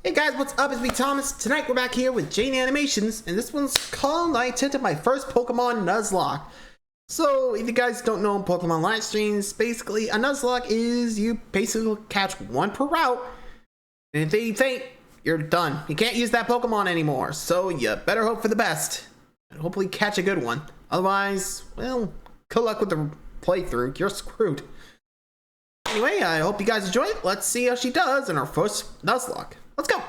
Hey guys, what's up? It's me, Thomas. Tonight we're back here with Jaiden Animations, and this one's called I attempted my first Pokemon Nuzlocke. So, if you guys don't know Pokemon live streams, basically a Nuzlocke is you basically catch one per route, and if they faint, you're done. You can't use that Pokemon anymore, so you better hope for the best, and hopefully catch a good one. Otherwise, well, good luck with the playthrough. You're screwed. Anyway, I hope you guys enjoy it. Let's see how she does in her first Nuzlocke. Let's go!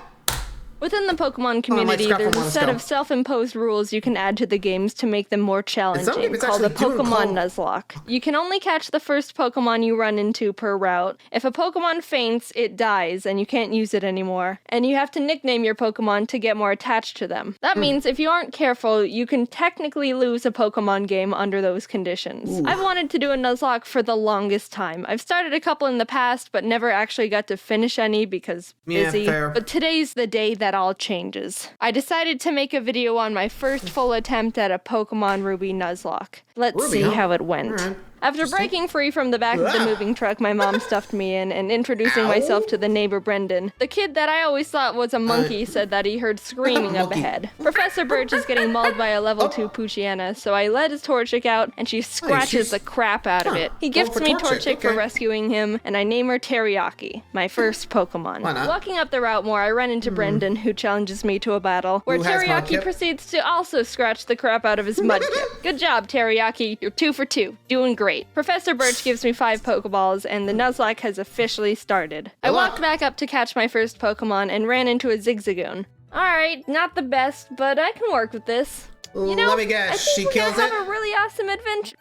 Within the Pokemon community, there's a set of self-imposed rules you can add to the games to make them more challenging, called the Pokemon Nuzlocke. You can only catch the first Pokemon you run into per route. If a Pokemon faints, it dies, and you can't use it anymore. And you have to nickname your Pokemon to get more attached to them. That means if you aren't careful, you can technically lose a Pokemon game under those conditions. I've wanted to do a Nuzlocke for the longest time. I've started a couple in the past, but never actually got to finish any because busy. But today's the day that all changes. I decided to make a video on my first full attempt at a Pokemon Ruby Nuzlocke. Let's see how it went. After breaking free from the back of the moving truck my mom stuffed me in and introducing myself to the neighbor Brendan, the kid that I always thought was a monkey said that he heard screaming up ahead. Professor Birch is getting mauled by a level 2 Poochyena, so I let his Torchic out and she scratches the crap out of it. He gifts me Torchic for rescuing him, and I name her Teriyaki, my first Pokemon. Walking up the route more, I run into Brendan, who challenges me to a battle, where Teriyaki proceeds to also scratch the crap out of his Mudkip. Good job, Teriyaki. You're 2 for 2. Doing great. Professor Birch gives me 5 Pokeballs, and the Nuzlocke has officially started. I walked back up to catch my first Pokemon and ran into a Zigzagoon. Alright, not the best, but I can work with this. You know, let me guess, I think we're gonna have a really awesome adventure.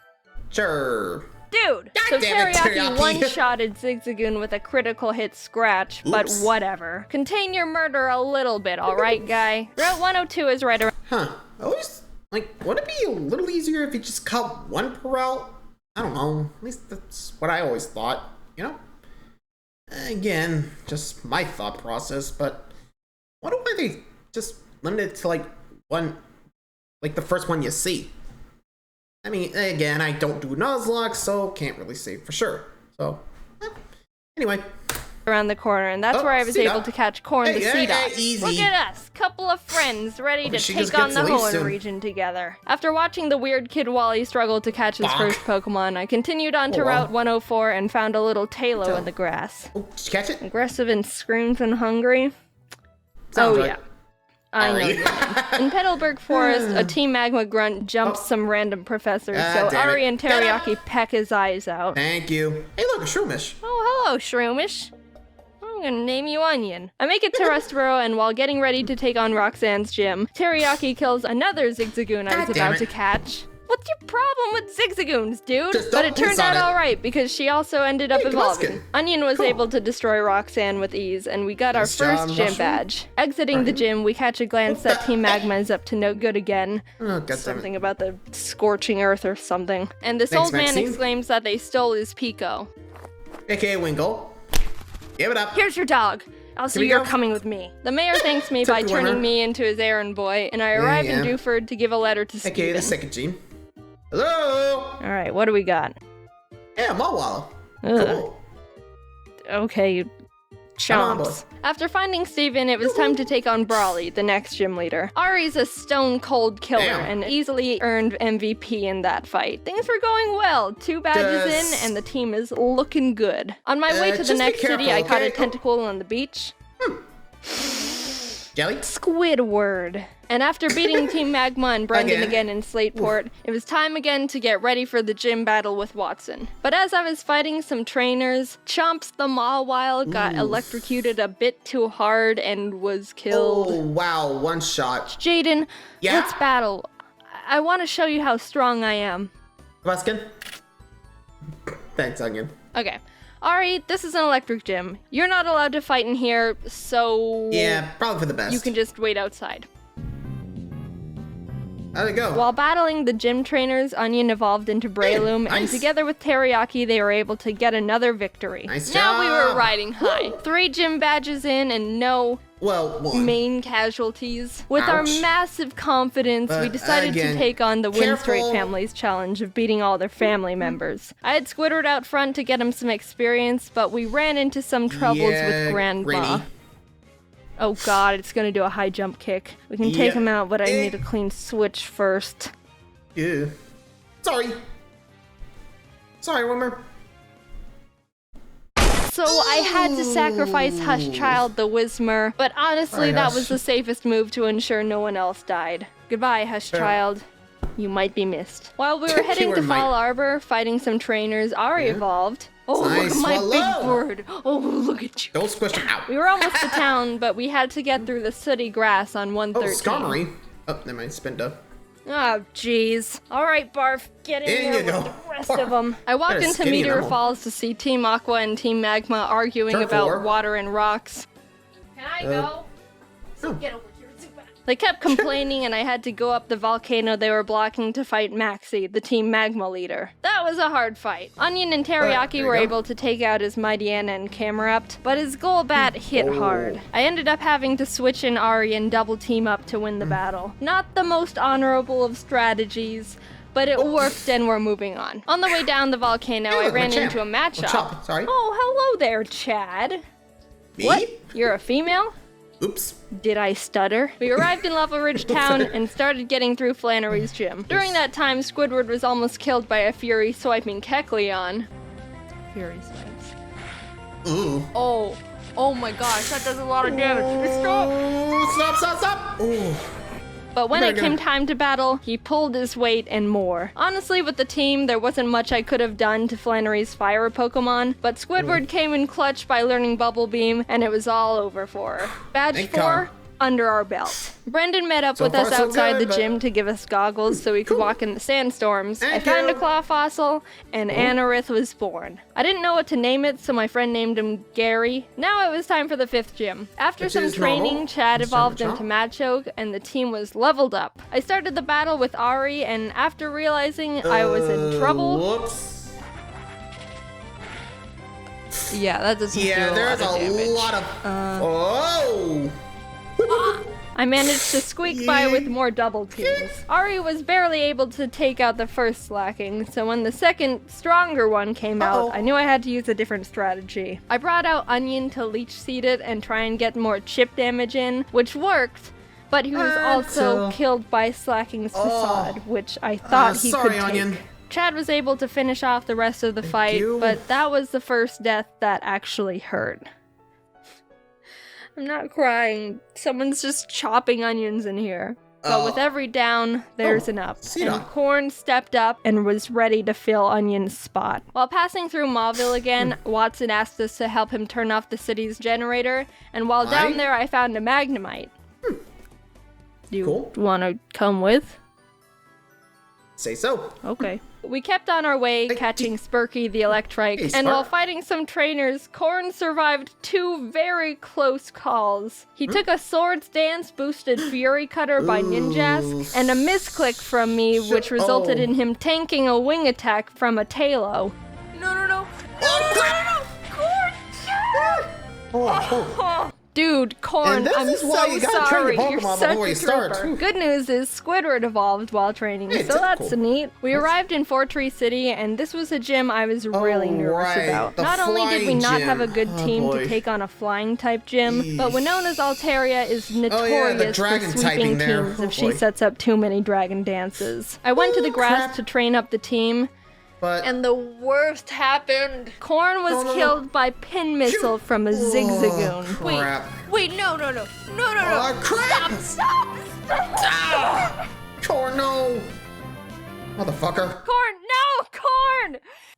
Sure. Dude, so Teriyaki one-shotted Zigzagoon with a critical hit scratch, but whatever. Contain your murder a little bit, alright, guy? Route 102 is right around. I always, would it be a little easier if you just caught one per route? I don't know, at least that's what I always thought, you know? Again, just my thought process, but why they just limit it to one, the first one you see? I mean, again, I don't do Nuzlocke, so can't really say for sure. So, anyway. Around the corner, and that's where I was able to catch Corn the Seedot. Look at us, couple of friends ready to take on the Hoenn region together. After watching the weird Kid Wally struggle to catch his first Pokemon, I continued on to Route 104 and found a little Tailo in the grass. Oh, did you catch it? Aggressive and screamed and hungry. Yeah. I know your name. In Petalburg Forest, a Team Magma grunt jumps some random professor, so Ari and Teriyaki peck his eyes out. Thank you. Hey look, a Shroomish. Oh, hello, Shroomish. I'm gonna name you Onion. I make it to Rustboro, and while getting ready to take on Roxanne's gym, Teriyaki kills another Zigzagoon I was about to catch. What's your problem with Zigzagoons, dude? But it turned out alright, because she also ended up evolving. Onion was able to destroy Roxanne with ease, and we got our first gym badge. Exiting the gym, we catch a glance that Team Magma is up to no good again. Something about the scorching earth or something. And this old man exclaims that they stole his Pico. AKA Winkle. Give it up. Here's your dog. Also, you're coming with me. The mayor thanks me by turning me into his errand boy, and I arrive in Dewford to give a letter to Steven. AKA the second gene. Hello! Alright, what do we got? Yeah, Mawala. Cool. Okay, chomps. After finding Steven, it was time to take on Brawly, the next gym leader. Ari's a stone-cold killer and easily earned MVP in that fight. Things were going well. 2 badges in, and the team is looking good. On my way to the next city, I caught a tentacle on the beach. Jelly? Squidward. And after beating Team Magma and Brendan again in Slateport, it was time again to get ready for the gym battle with Watson. But as I was fighting some trainers, Chomps the Mawile got electrocuted a bit too hard and was killed. Oh, wow, one shot. Jaiden, let's battle. I want to show you how strong I am. Buskin? Thanks, Onion. Okay. Ari, this is an electric gym. You're not allowed to fight in here, so... Yeah, probably for the best. You can just wait outside. How'd it go? While battling the gym trainers, Onion evolved into Breloom, and together with Teriyaki, they were able to get another victory. Nice now job. we were riding high. 3 gym badges in, and no main casualties. With our massive confidence, we decided to take on the Winstraight family's challenge of beating all their family members. I had Squidward out front to get him some experience, but we ran into some troubles with Grandma. Oh god, it's gonna do a high jump kick. We can take him out, but I need a clean switch first. Ew. Sorry. Sorry, Wimmer. So I had to sacrifice Hush Child the Whismer, but honestly that was the safest move to ensure no one else died. Goodbye, Hush Child. You might be missed. While we were heading to Fall Arbor, fighting some trainers, Ari evolved. Oh, nice. Look at my big bird. Oh, look at you. Don't squish him out. We were almost to town, but we had to get through the sooty grass on 113. Oh, Skarmory. Oh, never mind. Spin up. Oh, jeez. All right, Barf, get in there with the rest of them. I walked into Meteor Falls to see Team Aqua and Team Magma arguing about water and rocks. Can I go? Get over here, Zubat. They kept complaining and I had to go up the volcano they were blocking to fight Maxie, the Team Magma leader. That was a hard fight. Onion and Teriyaki were able to take out his Mightyena and Camerupt, but his Golbat hit hard. I ended up having to switch in Ari and double team up to win the battle. Not the most honorable of strategies, but it worked and we're moving on. On the way down the volcano, I ran into a Machop. Sorry. Oh, hello there, Chad. Me? What? You're a female? Oops. Did I stutter? We arrived in Level Ridge Town and started getting through Flannery's gym. During that time, Squidward was almost killed by a Fury swiping Kecleon. Fury swipes. Ooh. Oh my gosh, that does a lot of damage. Stop. Ooh. But when it came time to battle, he pulled his weight and more. Honestly, with the team, there wasn't much I could have done to Flannery's fire Pokemon, but Squidward came in clutch by learning Bubble Beam, and it was all over for her. Badge 4, under our belt. Brendan met up with us outside the gym to give us goggles so we could walk in the sandstorms. I found a claw fossil, and Anorith was born. I didn't know what to name it, so my friend named him Gary. Now it was time for the 5th gym. After some training, Chad evolved into Machoke, and the team was leveled up. I started the battle with Ari, and after realizing I was in trouble... Whoops. Yeah, that doesn't do a lot of damage. There's a lot of... Oh! I managed to squeak by with more double teams. Ari was barely able to take out the first slacking, so when the second, stronger one came out, I knew I had to use a different strategy. I brought out Onion to leech seed it and try and get more chip damage in, which worked, but he was also killed by Slacking's facade, which I thought he could take. Onion. Chad was able to finish off the rest of the fight, but that was the first death that actually hurt. I'm not crying. Someone's just chopping onions in here. But with every down, there's an up. And Corn stepped up and was ready to fill Onion's spot. While passing through Mauville again, Watson asked us to help him turn off the city's generator. And while down there, I found a Magnemite. Do you want to come with? Say so. Okay. We kept on our way, catching Spurky the Electrike, and while fighting some trainers, Corn survived 2 very close calls. He took a Swords Dance boosted Fury Cutter by Ninjask, and a misclick from me, which resulted in him tanking a wing attack from a Talo. No, Corn! Dude, Corn, I'm so sorry. You're such a trooper. Good news is Squidward evolved while training, so that's neat. We arrived in Fortree City, and this was a gym I was really nervous about. Not only did we not have a good team to take on a flying-type gym, but Winona's Altaria is notorious for sweeping teams if she sets up too many dragon dances. I went to the grass to train up the team, and the worst happened. Corn was killed by pin missile from a Zigzagoon. Wait, no. Oh, crap! Stop! Corn, no! Motherfucker. Corn!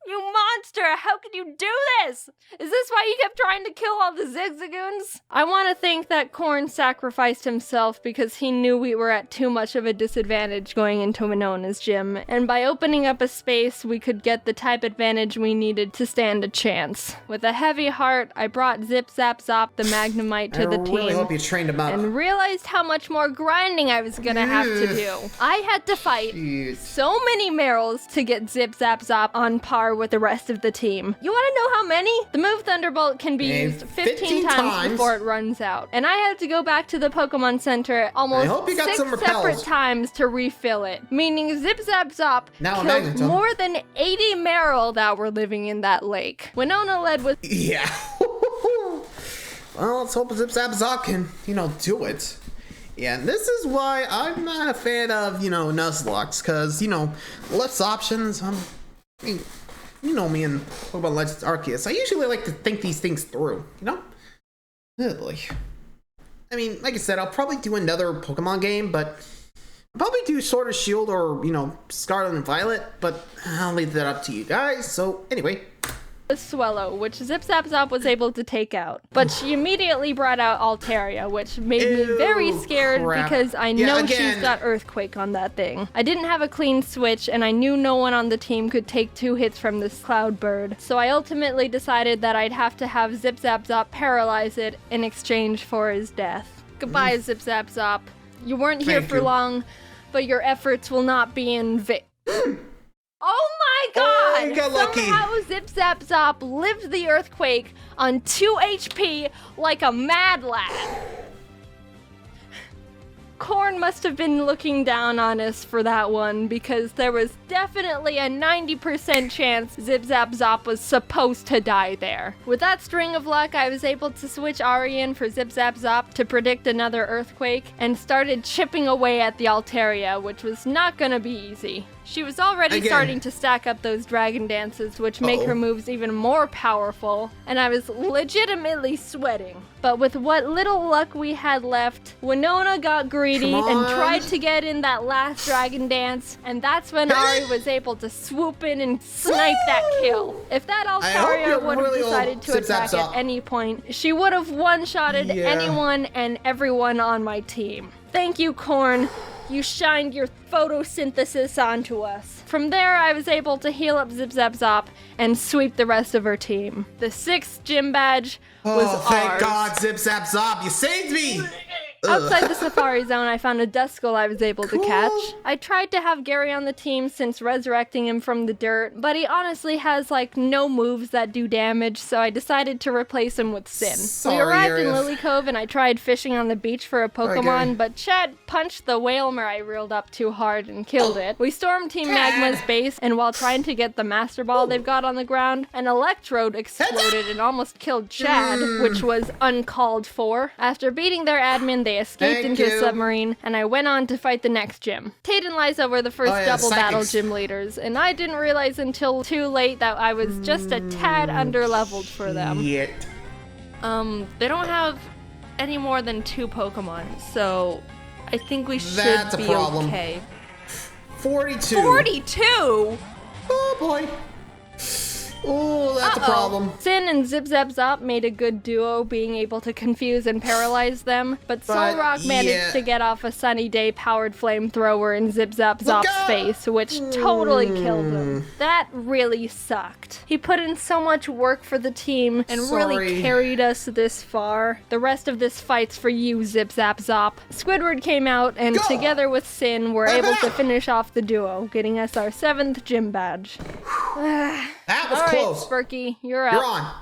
You monster! How could you do this? Is this why you kept trying to kill all the Zigzagoons? I want to think that Corn sacrificed himself because he knew we were at too much of a disadvantage going into Winona's gym, and by opening up a space, we could get the type advantage we needed to stand a chance. With a heavy heart, I brought Zip Zap Zop the Magnemite to the team. I really hope you trained him up. And realized how much more grinding I was gonna have to do. I had to fight so many Merrills to get Zip Zap Zop on par with the rest of the team. You want to know how many? The move Thunderbolt can be used 15 times before it runs out. And I had to go back to the Pokemon Center almost 6 separate times to refill it. Meaning Zip Zap Zop killed more than 80 Marill that were living in that lake. Winona led with... Yeah. Well, let's hope Zip Zap Zop can, do it. Yeah, and this is why I'm not a fan of, Nuzlocke, because, less options. You know me and Pokemon Legends Arceus. I usually like to think these things through, Oh boy. I mean, like I said, I'll probably do another Pokemon game, but I'll probably do Sword or Shield or, Scarlet and Violet, but I'll leave that up to you guys. So, anyway. Swellow, which Zip Zap Zop was able to take out. But she immediately brought out Altaria, which made me very scared because I know she's got Earthquake on that thing. I didn't have a clean switch, and I knew no one on the team could take 2 hits from this Cloud Bird. So I ultimately decided that I'd have to have Zip Zap Zop paralyze it in exchange for his death. Goodbye, Zip Zap Zop. You weren't here for long, but your efforts will not be in vain. Oh my god! You got lucky. Somehow Zip Zap Zop lived the earthquake on 2 HP like a mad lad. Corn must have been looking down on us for that one, because there was definitely a 90% chance Zip Zap Zop was supposed to die there. With that string of luck, I was able to switch Ari in for Zip Zap Zop to predict another earthquake, and started chipping away at the Altaria, which was not gonna be easy. She was already starting to stack up those dragon dances, which make her moves even more powerful, and I was legitimately sweating. But with what little luck we had left, Winona got greedy and tried to get in that last dragon dance, and that's when Ari was able to swoop in and snipe that kill. If that Altaria would have decided to attack at any point, she would have one-shotted anyone and everyone on my team. Thank you, Corn. You shined your photosynthesis onto us. From there, I was able to heal up Zip Zap Zop and sweep the rest of her team. The 6th gym badge was ours. Oh, thank God, Zip Zap Zop, you saved me! Outside the Safari Zone, I found a Duskull I was able to catch. I tried to have Gary on the team since resurrecting him from the dirt, but he honestly has no moves that do damage, so I decided to replace him with Sin. We arrived in Lily Cove and I tried fishing on the beach for a Pokemon, but Chad punched the Whalmer I reeled up too hard and killed it. We stormed Team Magma's base, and while trying to get the Master Ball they've got on the ground, an Electrode exploded and almost killed Chad, which was uncalled for. After beating their admin, they escaped into a submarine, and I went on to fight the next gym. Tate and Liza were the first double battle gym leaders, and I didn't realize until too late that I was just a tad underleveled for them. They don't have any more than 2 Pokemon, so I think we should be okay. 42. 42? Oh boy. Oh, that's a problem. Sin and Zip Zap Zop made a good duo, being able to confuse and paralyze them, but Solrock managed to get off a Sunny Day powered flamethrower in Zip Zap Zop's face, which totally killed him. That really sucked. He put in so much work for the team and really carried us this far. The rest of this fight's for you, Zip Zap Zop. Squidward came out, and together with Sin, were able to finish off the duo, getting us our 7th gym badge. That was close. Sparky, you're up. You're on.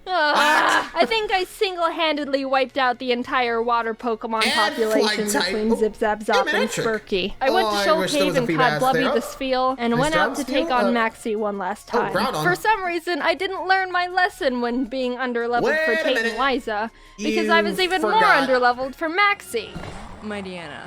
I think I single-handedly wiped out the entire water Pokemon population between Zip Zap Zop and Sparky. I went to Shoal Cave and caught Blubby the Spheal, and went out to take on Maxie one last time. For some reason, I didn't learn my lesson when being underleveled for Tate and Liza, because I was even more underleveled for Maxie. Mightyena.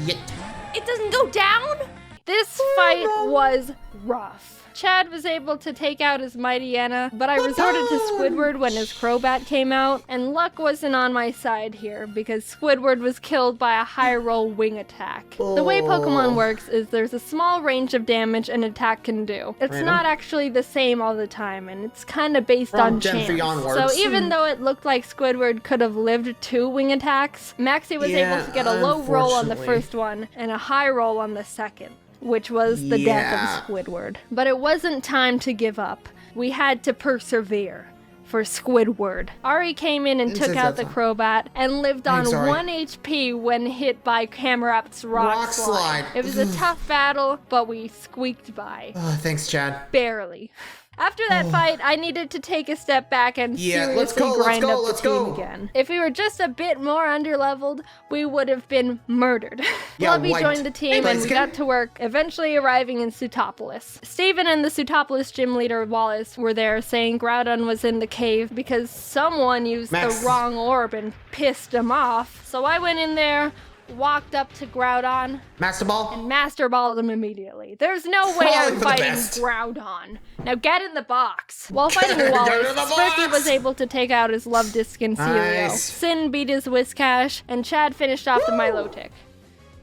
It doesn't go down? This fight was rough. Chad was able to take out his Mightyena, but I resorted to Squidward when his Crobat came out, and luck wasn't on my side here, because Squidward was killed by a high roll wing attack. The way Pokemon works is there's a small range of damage an attack can do. It's not actually the same all the time, and it's kind of based on chance. So even though it looked like Squidward could have lived 2 wing attacks, Maxie was able to get a low roll on the first one, and a high roll on the second, which was the death of Squidward. But it wasn't time to give up. We had to persevere for Squidward. Ari came in and took out the Crobat and lived on 1 HP when hit by Camerap's Rock Slide. It was a tough battle, but we squeaked by. Thanks, Chad. Barely. After that fight, I needed to take a step back and seriously grind up the team again. If we were just a bit more underleveled, we would have been murdered. Blubby joined the team and we got to work, eventually arriving in Sutopolis. Steven and the Sutopolis gym leader Wallace were there saying Groudon was in the cave because someone used the wrong orb and pissed him off. So I went in there, walked up to Groudon, and Master Balled him immediately. There's no way I'm fighting Groudon. Now get in the box. While fighting Wallace, Sparky was able to take out his Love Disc and Celio. Sin beat his Whiscash, and Chad finished off the Milotic.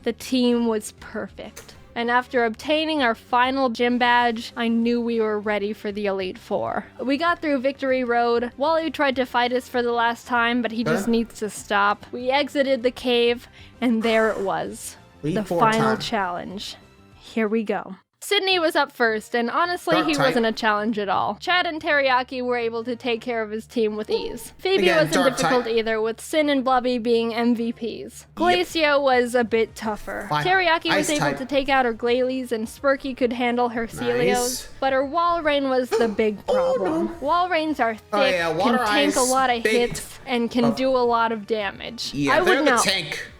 The team was perfect. And after obtaining our final gym badge, I knew we were ready for the Elite Four. We got through Victory Road. Wally tried to fight us for the last time, but he just needs to stop. We exited the cave, and there it was. The final challenge. Here we go. Sydney was up first, and honestly, he wasn't a challenge at all. Chad and Teriyaki were able to take care of his team with ease. Phoebe wasn't difficult either, with Sin and Blubby being MVPs. Glacio was a bit tougher. Teriyaki was able to take out her Glalie, and Spurky could handle her Celios, but her Walrein was the big problem. Walreins are thick, can tank a lot of hits, and can do a lot of damage. I would know,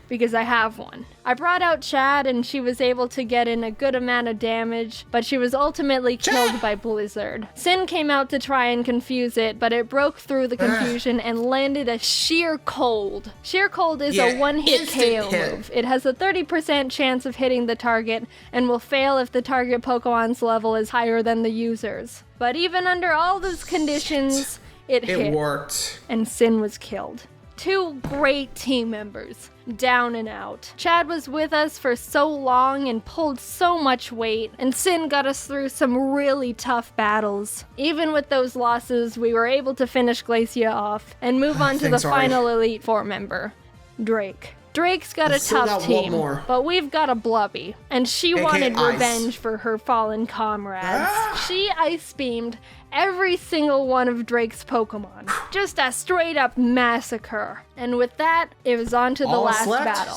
because I have one. I brought out Chad and she was able to get in a good amount of damage, but she was ultimately killed by Blizzard. Sin came out to try and confuse it, but it broke through the confusion and landed a Sheer Cold. Sheer Cold is a one-hit KO move. It has a 30% chance of hitting the target and will fail if the target Pokemon's level is higher than the user's. But even under all those conditions, it hit. It worked. And Sin was killed. Two great team members, down and out. Chad was with us for so long and pulled so much weight, and Sin got us through some really tough battles. Even with those losses, we were able to finish Glacia off and move on to the final Elite Four member, Drake. Drake's got a tough team, but we've got a Blubby, and she wanted revenge for her fallen comrades. She ice beamed every single one of Drake's Pokemon. Just a straight up massacre. And with that, it was on to the last battle.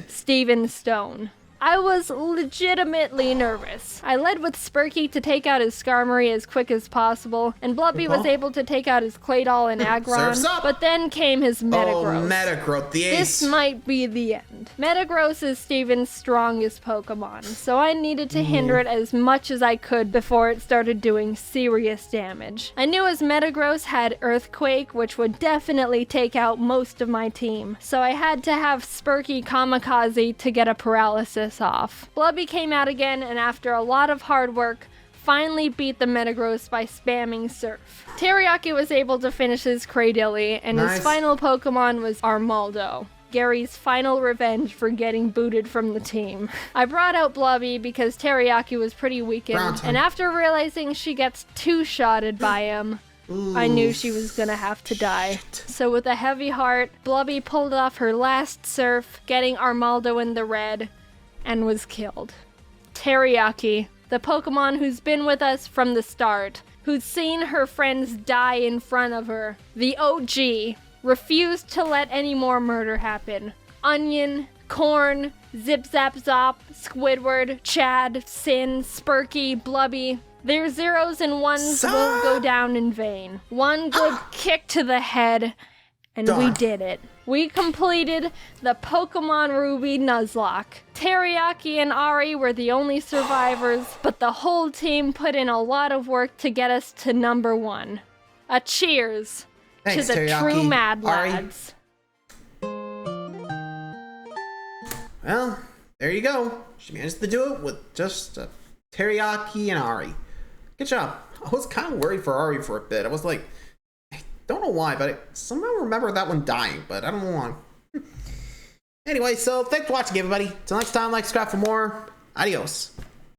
Steven Stone. I was legitimately nervous. I led with Spurky to take out his Skarmory as quick as possible, and Blubby was able to take out his Claydol and Aggron, but then came his Metagross. Oh, Metagross, the ace. This might be the end. Metagross is Steven's strongest Pokemon, so I needed to hinder it as much as I could before it started doing serious damage. I knew his Metagross had Earthquake, which would definitely take out most of my team, so I had to have Spurky Kamikaze to get a paralysis off. Blubby came out again, and after a lot of hard work, finally beat the Metagross by spamming Surf. Teriyaki was able to finish his Cradily, and his final Pokemon was Armaldo, Gary's final revenge for getting booted from the team. I brought out Blubby because Teriyaki was pretty weakened, and after realizing she gets two-shotted by him, I knew she was gonna have to die. So with a heavy heart, Blubby pulled off her last Surf, getting Armaldo in the red, and was killed. Teriyaki, the Pokemon who's been with us from the start, who's seen her friends die in front of her, the OG, refused to let any more murder happen. Onion, Corn, Zip Zap Zop, Squidward, Chad, Sin, Spurky, Blubby. Their zeros and ones won't go down in vain. One good kick to the head, and we did it. We completed the Pokemon Ruby Nuzlocke. Teriyaki and Ari were the only survivors, but the whole team put in a lot of work to get us to number 1. A cheers to the true Mad Lads. Well, there you go. She managed to do it with just Teriyaki and Ari. Good job. I was kind of worried for Ari for a bit. I was like, don't know why, but I somehow remember that one dying, but I don't know why. Anyway, so thanks for watching, everybody. Till next time, like, subscribe for more. Adios.